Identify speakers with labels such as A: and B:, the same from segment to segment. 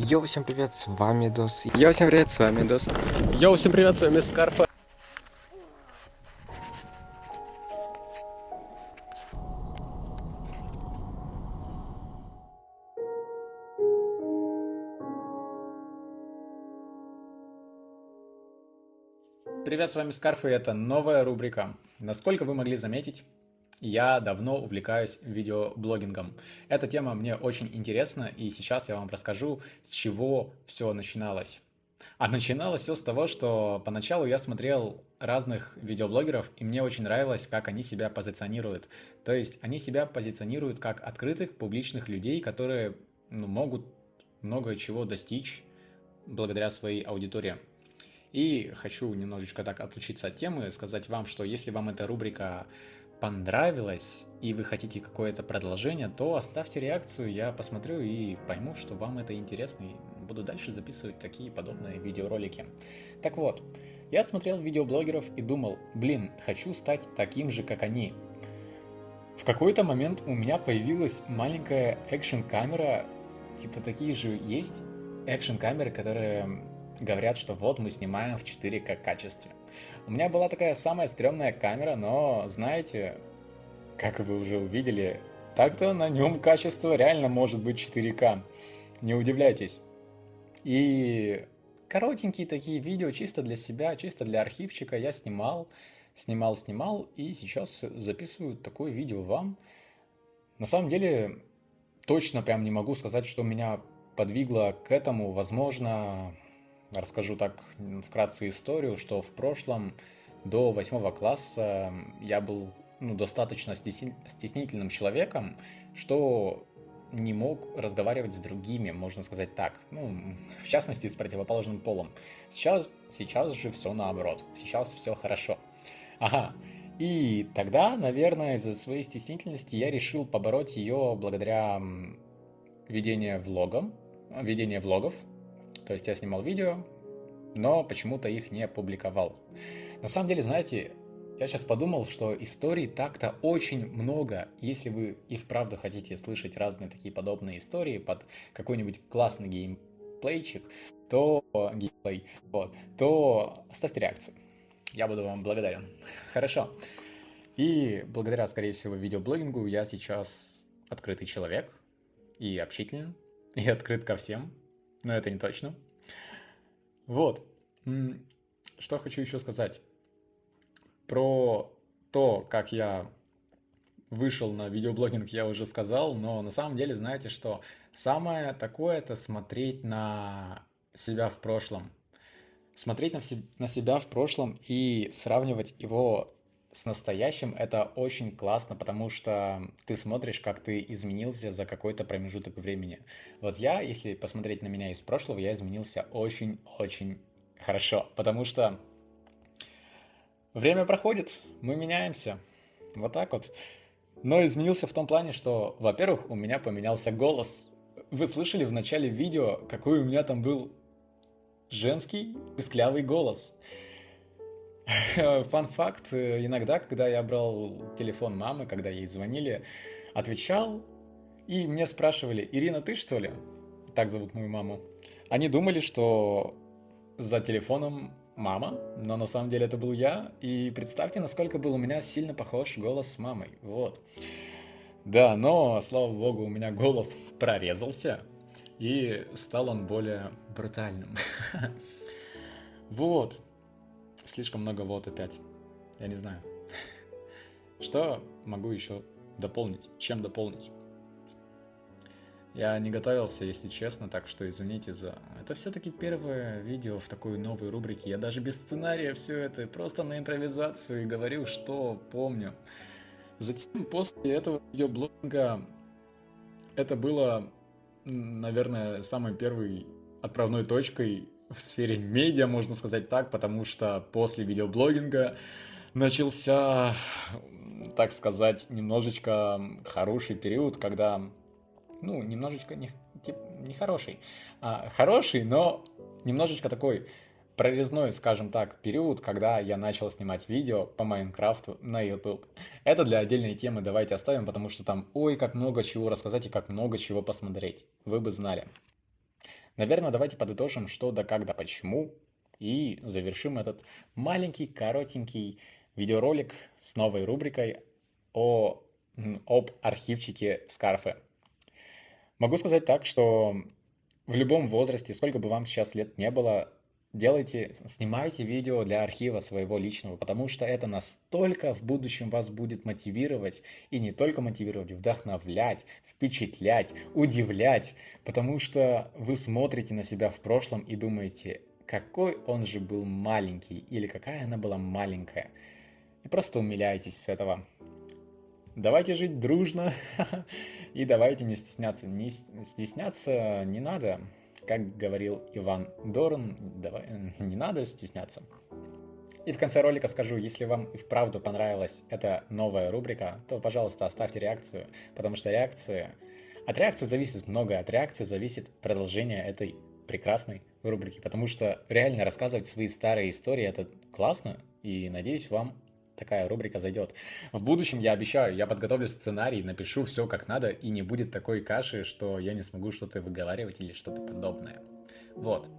A: Йоу, всем привет, с вами Дос. Йоу, всем привет, с вами Дос.
B: Йоу, всем привет, с вами Скарфа. Привет, с вами Скарфа, и это новая рубрика. Насколько вы могли заметить, я давно увлекаюсь видеоблогингом. Эта тема мне очень интересна, и сейчас я вам расскажу, с чего все начиналось. А начиналось все с того, что поначалу я смотрел разных видеоблогеров, и мне очень нравилось, как они себя позиционируют. То есть они себя позиционируют как открытых, публичных людей, которые могут много чего достичь благодаря своей аудитории. И хочу немножечко так отлучиться от темы, сказать вам, что если вам эта рубрика понравилась и вы хотите какое-то продолжение, то оставьте реакцию, я посмотрю и пойму, что вам это интересно, и буду дальше записывать такие подобные видеоролики. Так вот, я смотрел видеоблогеров и думал, хочу стать таким же, как они. В какой-то момент у меня появилась маленькая экшн-камера, типа такие же есть экшн-камеры, которые говорят, что вот мы снимаем в 4К качестве. У меня была такая самая стрёмная камера, но знаете, как вы уже увидели, так-то на нем качество реально может быть 4К. Не удивляйтесь. И коротенькие такие видео чисто для себя, чисто для архивчика я снимал, и сейчас записываю такое видео вам. На самом деле, точно прям не могу сказать, что меня подвигло к этому. Возможно, расскажу так вкратце историю, что в прошлом до 8 класса я был достаточно стеснительным человеком, что не мог разговаривать с другими, можно сказать так. В частности, с противоположным полом. Сейчас же все наоборот. Сейчас все хорошо. Ага. И тогда, наверное, из-за своей стеснительности я решил побороть ее благодаря ведению влогов. То есть я снимал видео, но почему-то их не публиковал. На самом деле, знаете, я сейчас подумал, что историй так-то очень много. Если вы и вправду хотите слышать разные такие подобные истории под какой-нибудь классный геймплейчик, то оставьте реакцию. Я буду вам благодарен. Хорошо. И благодаря, скорее всего, видеоблогингу я сейчас открытый человек и общителен, и открыт ко всем, но это не точно. Вот. Что хочу еще сказать. Про то, как я вышел на видеоблогинг, я уже сказал, но на самом деле, знаете, что самое такое — это смотреть на себя в прошлом. Смотреть на себя в прошлом и сравнивать его с настоящим — это очень классно, потому что ты смотришь, как ты изменился за какой-то промежуток времени. Вот я, если посмотреть на меня из прошлого, я изменился очень-очень хорошо, потому что время проходит, мы меняемся, вот так вот. Но изменился в том плане, что, во-первых, у меня поменялся голос. Вы слышали в начале видео, какой у меня там был женский писклявый голос. Фан-факт, иногда, когда я брал телефон мамы, когда ей звонили, отвечал, и мне спрашивали: «Ирина, ты что ли?» Так зовут мою маму. Они думали, что за телефоном мама, но на самом деле это был я, и представьте, насколько был у меня сильно похож голос с мамой, вот. Да, но, слава богу, у меня голос прорезался, и стал он более брутальным. Вот. Слишком много вот опять. Я не знаю. Что могу еще дополнить? Чем дополнить? Я не готовился, если честно, так что извините за... Это все-таки первое видео в такой новой рубрике. Я даже без сценария все это, просто на импровизацию, и говорю, что помню. Затем, после этого видеоблога, это было, наверное, самой первой отправной точкой в сфере медиа, можно сказать так, потому что после видеоблогинга начался, так сказать, немножечко хороший период, когда, немножечко не хороший, хороший, но немножечко такой прорезной, скажем так, период, когда я начал снимать видео по Майнкрафту на YouTube. Это для отдельной темы давайте оставим, потому что там, ой, как много чего рассказать и как много чего посмотреть. Вы бы знали. Наверное, давайте подытожим, что да как да почему, и завершим этот маленький, коротенький видеоролик с новой рубрикой об архивчике Скарфы. Могу сказать так, что в любом возрасте, сколько бы вам сейчас лет не было, снимайте видео для архива своего личного, потому что это настолько в будущем вас будет мотивировать, и не только мотивировать, вдохновлять, впечатлять, удивлять, потому что вы смотрите на себя в прошлом и думаете, какой он же был маленький, или какая она была маленькая, и просто умиляетесь с этого. Давайте жить дружно и давайте не стесняться. Не стесняться не надо, как говорил Иван Дорн, не надо стесняться. И в конце ролика скажу, если вам и вправду понравилась эта новая рубрика, то, пожалуйста, оставьте реакцию, потому что от реакции зависит многое, от реакции зависит продолжение этой прекрасной рубрики, потому что реально рассказывать свои старые истории это классно, и надеюсь, вам такая рубрика зайдет. В будущем, я обещаю, я подготовлю сценарий, напишу все как надо, и не будет такой каши, что я не смогу что-то выговаривать или что-то подобное. Вот.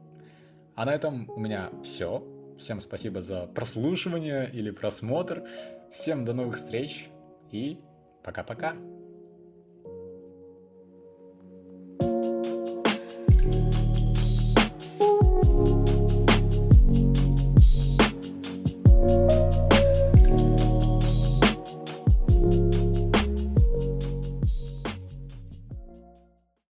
B: А на этом у меня все. Всем спасибо за прослушивание или просмотр. Всем до новых встреч и пока-пока.